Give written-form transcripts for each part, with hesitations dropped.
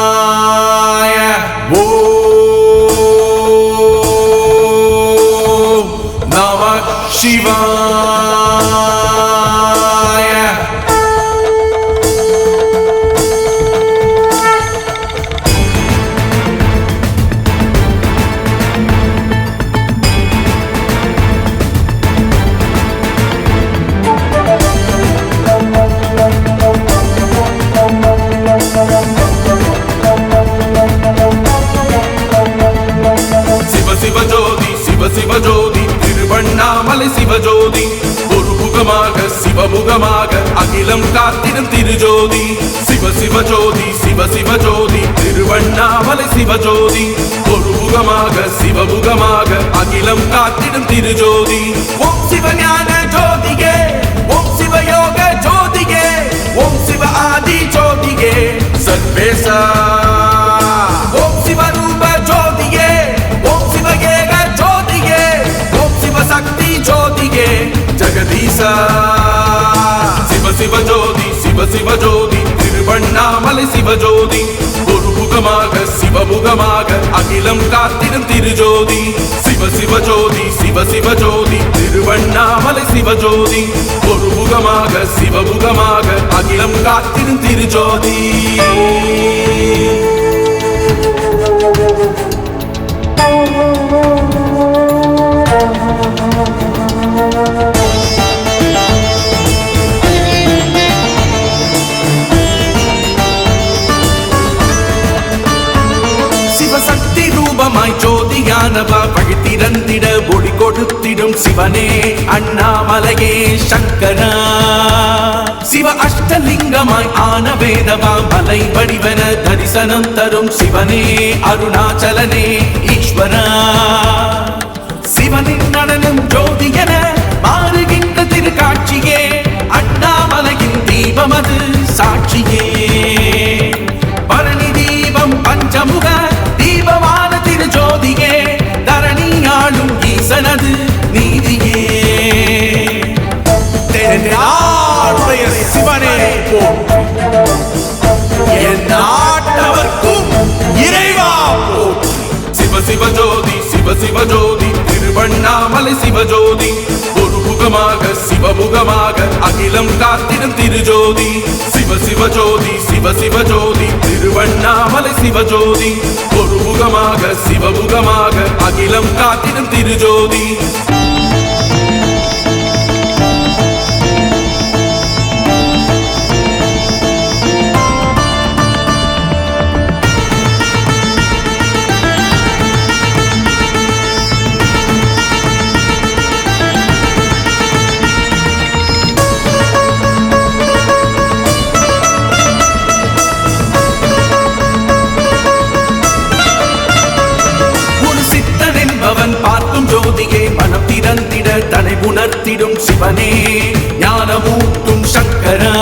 Shivaya. Om Namah Shivaya. Sivajothi Tiruvannamalai Sivajothi ஒரு முகமாக சிவமுகமாக அகிலம் காத்திடும் திருஜோதி சிவஜோதி சிவஜோதி திருவண்ணாமலை சிவஜோதி ஒரு முகமாக சிவமுகமாக அகிலம் காத்திடும் திருஜோதி ஓம் சிவஞான ஜோதிகே ஓம் சிவயோக ஜோதிகே ஓம் சிவ ஆதி ஜோதிகே சர்வேசா ஓம் சிவரூப ஜோதிகே ஓம் சிவகேக ஜோதிகே ஓம் சிவசக்தி ஜோதிகே ஜெகதீசா சிவஜோதி சிவஜோதி திருவண்ணாமலை சிவஜோதி ஒரு முகமாக சிவமுகமாக அகிலம் காத்திடும் திருஜோதி சிவஜோதி சிவஜோதி திருவண்ணாமலை சிவஜோதி ஒரு முகமாக சிவமுகமாக அகிலம் காத்திடும் திருஜோதி சிவசக்தி ரூபமாய் ஜோதியானவா வழி திறந்திட ஒளி கொடுத்திடும் சிவனே அண்ணாமலையே சங்கரா சிவ அஷ்டலிங்கமாய் ஆன வேதவா மலை வடிவன தரிசனம் தரும் சிவனே அருணாச்சலனே ஈஸ்வரா சிவனின் நடனம் ஜோதியன மாறுகின்ற திருக்காட்சியே அண்ணாமலையின் தீபமது சாட்சியே பரணி தீபம் பஞ்சமுக தீபமான திருஜோதியே தரணியாளும் ஈசனது நீதியே சிவனே என் நாட்டவர்க்கும் இறைவா சிவஜோதி சிவஜோதி திருவண்ணாமலை சிவஜோதி ஒரு முகமாக சிவமுகமாக அகிலம் காத்திடும் திருஜோதி சிவஜோதி சிவஜோதி திருவண்ணாமலை சிவஜோதி ஒரு முகமாக சிவமுகமாக அகிலம் காத்திடும் திருஜோதி ஜோதியே மனம் திறந்திட தலை உணர்த்திடும் சிவனே ஞானமூட்டும் சங்கரா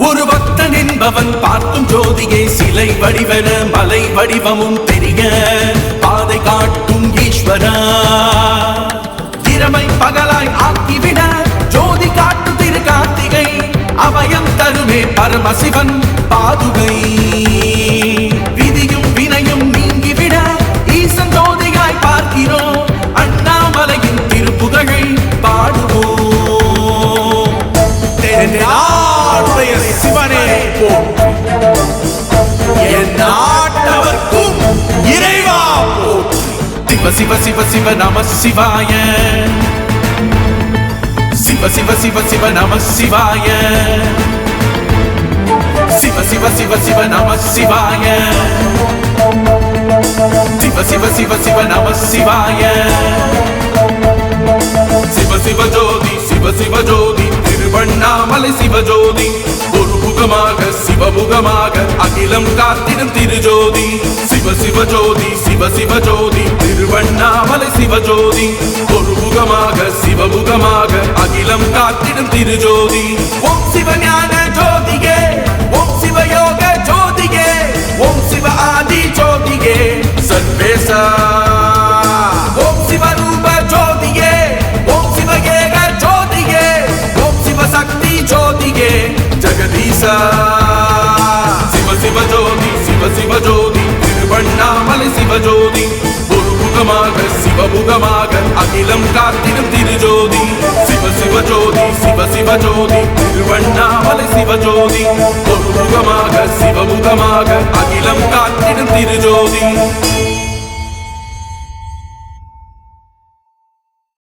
ஒரு பக்தன் என்பவன் பார்க்கும் ஜோதியே சிலை வடிவன மலை வடிவமும் தெரிய பாதை காட்டும் ஈஸ்வரா திறமை பகலாய் ஆக்கிவிட ஜோதி காட்டு திரு கார்த்திகை அபயம் தருமே பரமசிவன் பாதுகை விதியும் வினையும் நீங்கிவிட ஈசன் ஜோதியாய் பார்க்கிறோம் அண்ணாமலையின் திருப்புகழை பாடுவோம் சிவனே என் நாட்டவர்க்கும் இறைவா சிவ நம சிவாய சிவ நம சிவாய சிவ நம சிவாய சிவ நம சிவாய சிவஜோதி சிவஜோதி திருவண்ணாமலை சிவஜோதி ஒரு முகமாக சிவமுகமாக அகிலம் காத்திடும் திருஜோதி சிவஜோதி சிவஜோதி திருவண்ணாமலை சிவஜோதி ஒரு முகமாக சிவமுகமாக அகிலம் காத்திடும் திருஜோதி ஓம் சிவஞான ஜோதிகே ஓம் சிவயோக ஜோதிகே ஓம் சிவ ஆதி ஜோதிகே சர்வேசா ஓம் சிவரூப ஜோதியே ஓம் சிவகேக ஜோதியே ஓம் சிவசக்தி ஜோதியே ஜெகதீசா சிவஜோதி திருவண்ணாமலை சிவஜோதி ஒருமுகமாக சிவமுகமாக அகிலம் காத்திடும் திருஜோதி சிவஜோதி சிவஜோதி திருவண்ணாமலை சிவஜோதி ஒருமுகமாக சிவமுகமாக அகிலம் காத்திடும் திருஜோதி